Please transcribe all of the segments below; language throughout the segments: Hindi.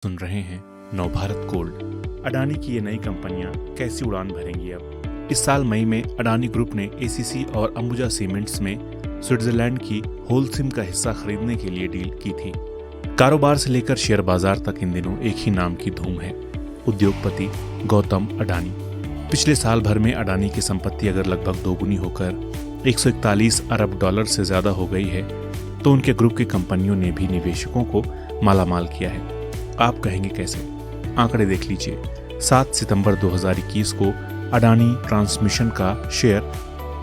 सुन रहे हैं नवभारत गोल्ड। अडानी की ये नई कंपनियां कैसी उड़ान भरेंगी अब। इस साल मई में अडानी ग्रुप ने एसीसी और अंबुजा सीमेंट्स में स्विट्जरलैंड की होलसिम का हिस्सा खरीदने के लिए डील की थी। कारोबार से लेकर शेयर बाजार तक इन दिनों एक ही नाम की धूम है, उद्योगपति गौतम अडानी। पिछले साल भर में अडानी की संपत्ति अगर लगभग दोगुनी होकर 141 अरब डॉलर से ज्यादा हो गई है, तो उनके ग्रुप की कंपनियों ने भी निवेशकों को मालामाल किया है। आप कहेंगे कैसे? आंकड़े देख लीजिए। 7 सितंबर 2021 को अडानी ट्रांसमिशन का शेयर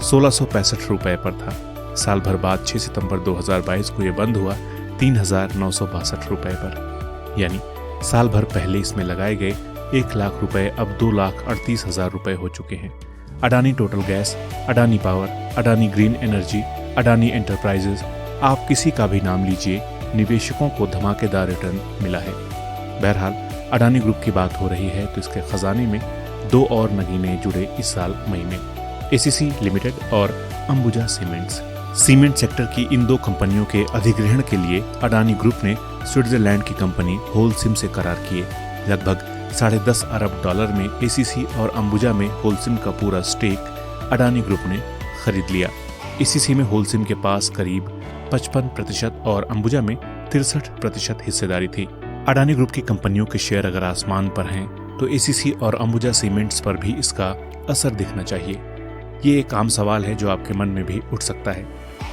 1665 रुपए पर था। साल भर बाद 6 सितंबर 2022 को यह बंद हुआ 3962 रुपए पर। यानी साल भर पहले इसमें लगाए गए 1 लाख रुपए अब 2,38,000 रुपए हो चुके हैं। Adani total gas, Adani power, Adani green energy, Adani enterprises, आप किसी का भी नाम लीजिए, निवेशकों को धमाकेदार रिटर्न मिला है। बहरहाल अडानी ग्रुप की बात हो रही है तो इसके खजाने में 2 और नगीने जुड़े इस साल मई में, एसीसी लिमिटेड और अंबुजा सीमेंट्स। सीमेंट सेक्टर की इन 2 कंपनियों के अधिग्रहण के लिए अडानी ग्रुप ने स्विट्जरलैंड की कंपनी होलसिम से करार किए। लगभग 10.5 अरब डॉलर में एसीसी और अंबुजा में होलसिम का पूरा स्टेक अडानी ग्रुप ने खरीद लिया। एसीसी में होलसिम के पास करीब 55% और अंबुजा में 63% हिस्सेदारी थी। अडानी ग्रुप की कंपनियों के शेयर अगर आसमान पर हैं, तो एसीसी और अंबुजा सीमेंट्स पर भी इसका असर दिखना चाहिए। ये एक आम सवाल है जो आपके मन में भी उठ सकता है।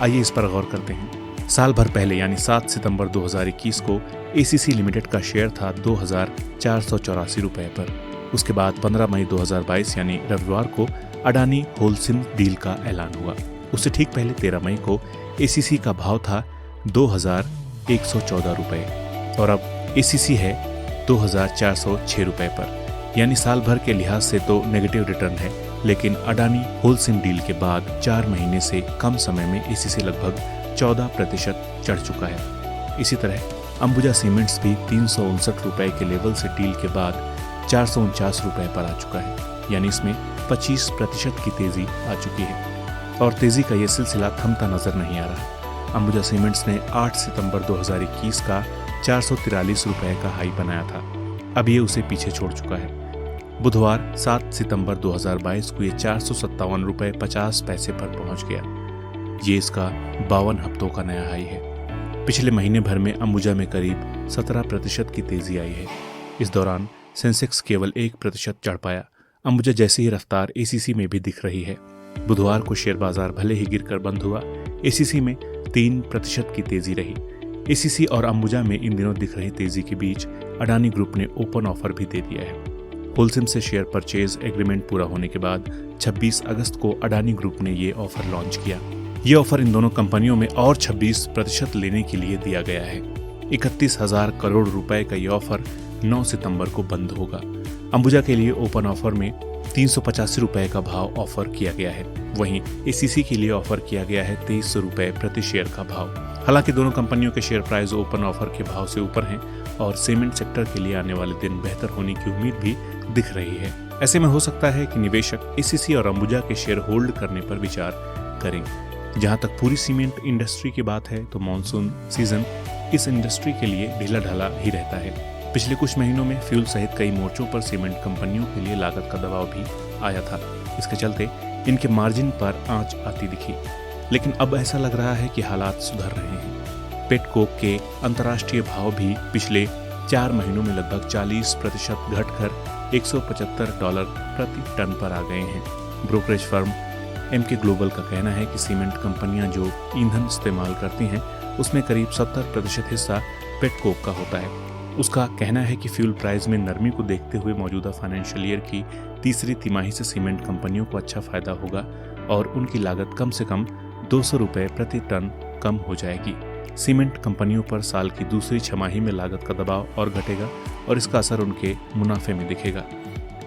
आइए इस पर गौर करते हैं। साल भर पहले यानी 7 सितंबर 2021 को एसीसी लिमिटेड का शेयर था 2,484 रुपए पर। उसके बाद 15 मई 2022 यानी रविवार को अडानी होलसिम डील का ऐलान हुआ। उससे ठीक पहले 13 मई को एसीसी का भाव था 2,114 रुपए और अब एसीसी है 2,406 रुपए पर। यानी साल भर के लिहाज से तो नेगेटिव रिटर्न है, लेकिन अडानी होलसिम डील के बाद 4 महीने से कम समय में एसीसी लगभग 14% चढ़ चुका है। इसी तरह अंबुजा सीमेंट्स भी 359 रुपए के लेवल से डील के बाद 449 रुपए पर आ चुका है। यानी इसमें 25% की तेजी आ चुकी है और तेजी का यह सिलसिला थमता नजर नहीं आ रहा। अंबुजा सीमेंट्स ने 8 सितंबर 2021 का 443 रुपए का हाई बनाया था, अब ये उसे पीछे छोड़ चुका है। बुधवार 7 सितंबर 2022 को ये 457 रुपए 50 पैसे पर पहुंच गया। ये इसका 52 हफ्तों का नया हाई है। पिछले महीने भर में अंबुजा में करीब 17% की तेजी आई है। इस दौरान सेंसेक्स केवल 1% चढ़ पाया। अंबुजा जैसी ही रफ्तार एसीसी में भी दिख रही है। बुधवार को शेयर बाजार भले ही गिरकर बंद हुआ, एसीसी में 3% की तेजी रही। एसीसी और अंबुजा में इन दिनों दिख रही तेजी के बीच अडानी ग्रुप ने ओपन ऑफर भी दे दिया है। होलसिम से शेयर परचेज एग्रीमेंट पूरा होने के बाद 26 अगस्त को अडानी ग्रुप ने ये ऑफर लॉन्च किया। ये ऑफर इन दोनों कंपनियों में और 26% लेने के लिए दिया गया है। 31,000 करोड़ रुपए का ये ऑफर 9 सितंबर को बंद होगा। अंबुजा के लिए ओपन ऑफर में 385 रुपए का भाव ऑफर किया गया है। वहीं एसीसी के लिए ऑफर किया गया है 2300 रुपए प्रति शेयर का भाव। हालांकि दोनों कंपनियों के शेयर प्राइस ओपन ऑफर के भाव से ऊपर हैं और सीमेंट सेक्टर के लिए आने वाले दिन बेहतर होने की उम्मीद भी दिख रही है। ऐसे में हो सकता है कि निवेशक एसीसी और अंबुजा के शेयर होल्ड करने पर विचार करें। जहां तक पूरी सीमेंट इंडस्ट्री की बात है तो मानसून सीजन इस इंडस्ट्री के लिए ढीला ढाला ही रहता है। पिछले कुछ महीनों में फ्यूल सहित कई मोर्चों पर सीमेंट कंपनियों के लिए लागत का दबाव भी आया था। इसके चलते इनके मार्जिन पर आंच आती दिखी, लेकिन अब ऐसा लग रहा है कि हालात सुधर रहे हैं। पेट कोक के अंतर्राष्ट्रीय भाव भी पिछले 4 महीनों में लगभग 40% घटकर $175 प्रति टन पर आ गए हैं। ब्रोकरेज फर्म एमके ग्लोबल का कहना है कि सीमेंट कंपनियां जो ईंधन इस्तेमाल करती हैं उसमें करीब 70% हिस्सा पेट कोक का होता है। उसका कहना है कि फ्यूल प्राइस में नरमी को देखते हुए मौजूदा फाइनेंशियल ईयर की तीसरी तिमाही से सीमेंट कंपनियों को अच्छा फायदा होगा और उनकी लागत कम से कम 200 रुपए प्रति टन कम हो जाएगी। सीमेंट कंपनियों पर साल की दूसरी छमाही में लागत का दबाव और घटेगा और इसका असर उनके मुनाफे में दिखेगा।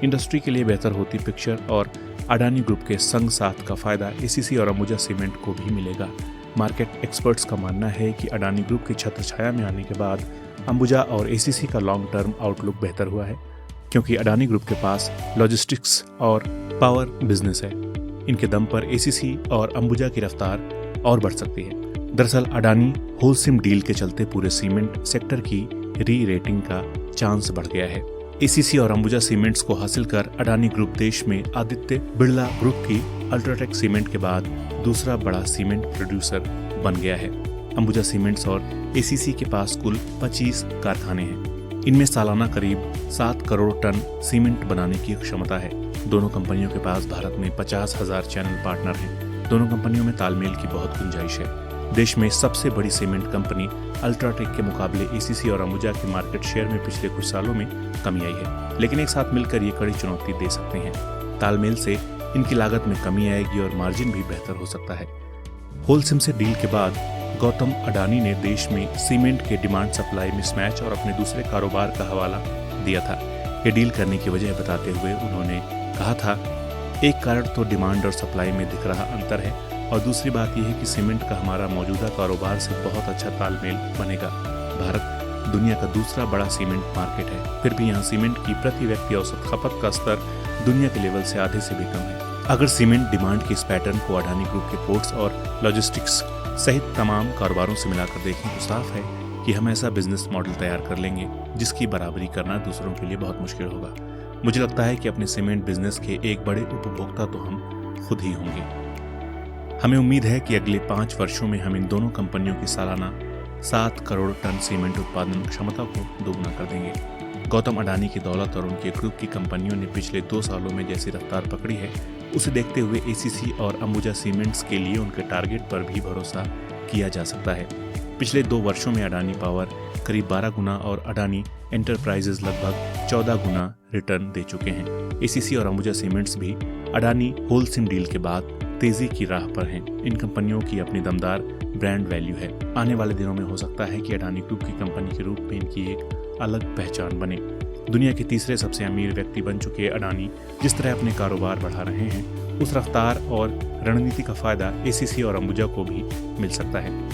इंडस्ट्री के लिए बेहतर होती पिक्चर और अडानी ग्रुप के संग साथ का फायदा एसीसी और अंबुजा सीमेंट को भी मिलेगा। मार्केट एक्सपर्ट्स का मानना है कि अडानी ग्रुप की छत्रछाया में आने के बाद अंबुजा और एसीसी का लॉन्ग टर्म आउटलुक बेहतर हुआ है, क्योंकि अडानी ग्रुप के पास लॉजिस्टिक्स और पावर बिजनेस है। इनके दम पर एसीसी और अंबुजा की रफ्तार और बढ़ सकती है। दरअसल अडानी होलसिम डील के चलते पूरे सीमेंट सेक्टर की री रेटिंग का चांस बढ़ गया है। एसीसी और अंबुजा सीमेंट्स को हासिल कर अडानी ग्रुप देश में आदित्य बिरला ग्रुप की अल्ट्राटेक सीमेंट के बाद दूसरा बड़ा सीमेंट प्रोड्यूसर बन गया है। अंबुजा सीमेंट्स और एसीसी के पास कुल 25 कारखाने हैं। इनमें सालाना करीब 7 करोड़ टन सीमेंट बनाने की क्षमता है। दोनों कंपनियों के पास भारत में 50,000 चैनल पार्टनर हैं। दोनों कंपनियों में तालमेल की बहुत गुंजाइश है। देश में सबसे बड़ी सीमेंट कंपनी अल्ट्राटेक के मुकाबले एसीसी और अंबुजा के मार्केट शेयर में पिछले कुछ सालों में कमी आई है, लेकिन एक साथ मिलकर ये कड़ी चुनौती दे सकते हैं। तालमेल से इनकी लागत में कमी आएगी और मार्जिन भी बेहतर हो सकता है। होलसिम से डील के बाद गौतम अडानी ने देश में सीमेंट के डिमांड सप्लाई मिसमैच और अपने दूसरे कारोबार का हवाला दिया था। ये डील करने की वजह बताते हुए उन्होंने कहा था, एक कारण तो डिमांड और सप्लाई में दिख रहा अंतर है और दूसरी बात यह है कि सीमेंट का हमारा मौजूदा कारोबार से बहुत अच्छा तालमेल बनेगा। भारत दुनिया का दूसरा बड़ा सीमेंट मार्केट है, फिर भी यहाँ सीमेंट की प्रति व्यक्ति औसत खपत का स्तर दुनिया के लेवल से आधे से भी कम है। अगर सीमेंट डिमांड के इस पैटर्न को अडानी ग्रुप के पोर्ट्स और लॉजिस्टिक्स सहित तमाम कारोबारों से मिलाकर देखें तो साफ है कि हम ऐसा बिजनेस मॉडल तैयार कर लेंगे जिसकी बराबरी करना दूसरों के लिए बहुत मुश्किल होगा। मुझे लगता है कि अपने सीमेंट बिजनेस के एक बड़े उपभोक्ता तो हम खुद ही होंगे। हमें उम्मीद है कि अगले 5 वर्षों में हम इन दोनों कंपनियों की सालाना 7 करोड़ टन सीमेंट उत्पादन क्षमता को दोगुना कर देंगे। गौतम अडानी की दौलत और उनके ग्रुप की कंपनियों ने पिछले 2 सालों में जैसी रफ्तार पकड़ी है, उसे देखते हुए एसीसी और अंबुजा सीमेंट्स के लिए उनके टारगेट पर भी भरोसा किया जा सकता है। पिछले 2 वर्षों में अडानी पावर करीब 12 गुना और अडानी एंटरप्राइजेज लगभग 14 गुना रिटर्न दे चुके हैं। एसीसी और अंबुजा सीमेंट्स भी अडानी होलसिम डील के बाद तेजी की राह पर हैं। इन कंपनियों की अपनी दमदार ब्रांड वैल्यू है। आने वाले दिनों में हो सकता है कि अडानी ग्रुप की कंपनी के रूप में इनकी एक अलग पहचान बने। दुनिया के तीसरे सबसे अमीर व्यक्ति बन चुके अडानी जिस तरह अपने कारोबार बढ़ा रहे हैं, उस रफ्तार और रणनीति का फायदा एसीसी और अंबुजा को भी मिल सकता है।